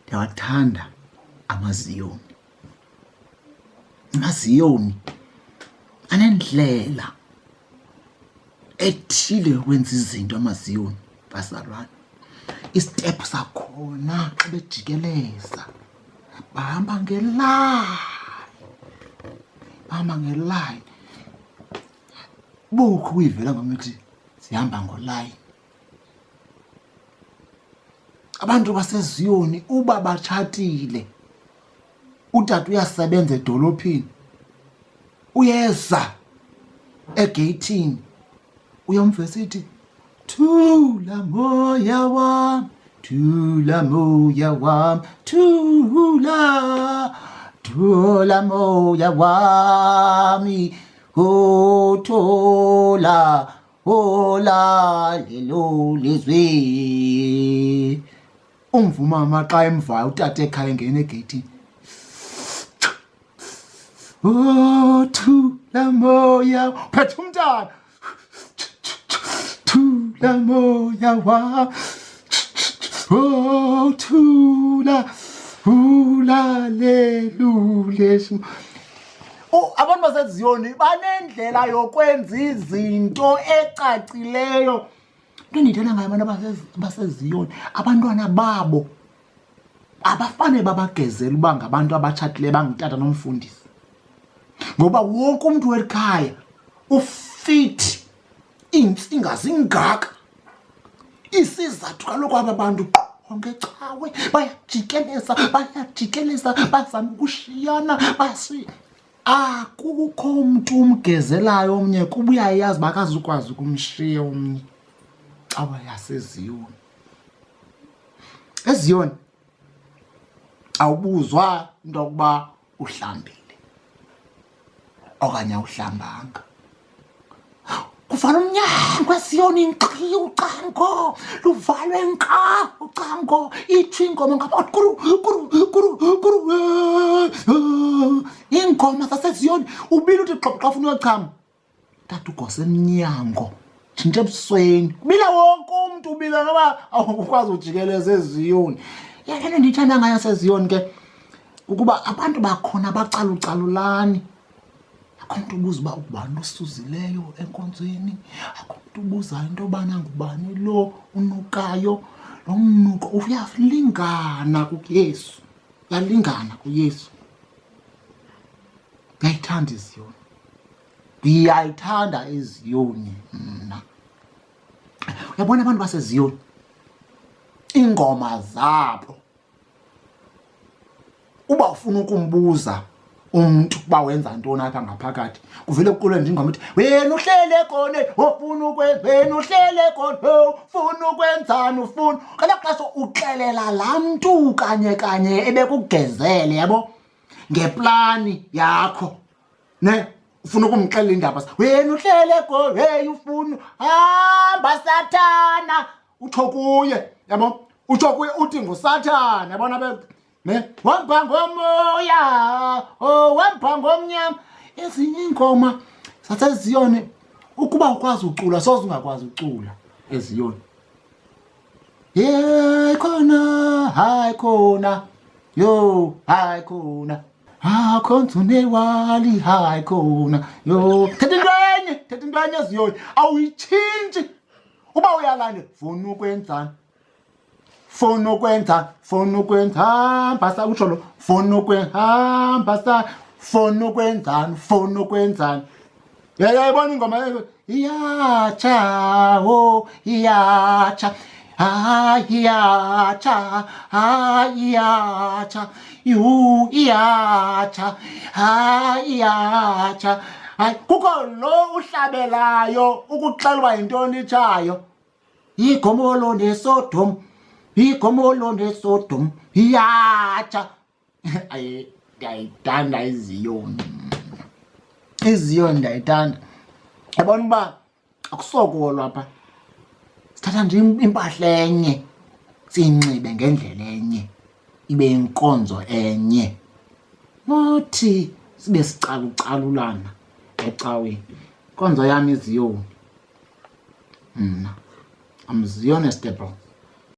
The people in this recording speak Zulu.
ndiyawathanda amaziyoni. Amaziyoni anendlela ethile yokwenza izinto. Amaziyoni bazalwane, istep sakhona xa bejikeleza bahamba ngeline. Bukho uyivela ngokuthi sihamba ngoline. Abantu baseZiyoni uba batshatile, utata uyasebenza edolophini, uyeza egeyithini, uyamvesithi thula moya wam, thula moya wam, thula moya wami, thola lelo lizwi. Umvumama xa emvayo utata ekhaya engena egeyithini, thula moya, phethe umntana, thula moya wam, thula lelo lizwi. Abantu baseZiyoni banendlela yokwenza izinto ecacileyo. Into endiyithanda ngayo abantu baseZiyoni, abantwana babo abafane babagezele uba ngabantu abatshatileyo bangutata nomfundisi, ngoba wonke umntu welikhaya ufithi iintsinga zingaka. Isizathu kaloku aba bantu ngecawe bayajikeleza bazama ukushiyana akukho mntu umgezelayo omnye kuba uyayazi uba akazukwazi ukumshiya omnye. Cawa yaseZiyoni, eZiyoni awubuzwa into yokuba uhlambile okanye awuhlambanga. Kuvala umnyango eZiyoni nkqi, ucango luvalwe nka, ucango itsho ingoma ngaphakathi kuru. Iingoma zaseZiyoni ubile uthi xa ufuna uyochama, tata ugose emnyango, tshintshe ebusweni. Ubila wonke umntu, ubila noba awukwazi ujikeleza eZiyoni. Yena ndiyithanda ngayo seZiyoni ke ukuba abantu bakhona bacalucalulani. Akho mntu ubuza uba ubani osuzileyo enkonzweni, akho mntu ubuzayo into yobana ngubani lo unukayo. Lo mnuko uyalingana kuYesu, uyalingana kuYesu. Ndiyayithanda iZiyoni, ndiyayithanda iZiyoni mna. Uyabona abantu baseZiyoni, iingoma zabo uba ufuna ukumbuza umntu uba wenza ntoni apha ngaphakathi, kuvele kuqulwe nje ingoma ithi wena uhlele kone ufuna ukwenza, wena uhlele kone ufuna ukwenzani, ufuna. Kala xesha uxelela laa mntu kanye ebekugezele, yabo, ngeplani yakho, ne ufuna ukumxelela indaba. Wena uhlele kone, hey ufuna hamba Sathana, utsho kuye, yabo, utsho kuye uthi nguSathana, yabona wamba ngomoya, wamba ngomnyama. Ezinye iingoma zaseZiyoni ukuba ukwazi ucula soze ungakwazi ucula eZiyoni. Hayi khona yo, hayi khona akho nzunewali, hayi khona yo. Thetha into enye eZiyoni awuyitshintshi. Uba uyalande funa ukwenzani, funa ukwenza hamba sa, utsho lo funa ukwehamba sa, funa ukwenzani, funa ukwenzani. Yayibona ingoma iyatsha, oh iyatsha, iyatsha, iyatsha, iyatsha, iyatsha. Hayi, kukho lo uhlabelayo ukuxelwa yintoni itshayo. Igomolo neSodom, igomolo neSodom, iyatsha. Ndiyayithanda iZiyoni. iZiyoni ndiyayithanda. Yabona uba akusokolwa apha. Sithatha nje impahla enye siyinxibe ngendlela enye, ibe inkonzo enye. Nothi sibe sicalucalulana ecaweni. Inkonzo yami iZiyoni. Mna I'm Zionist, bro.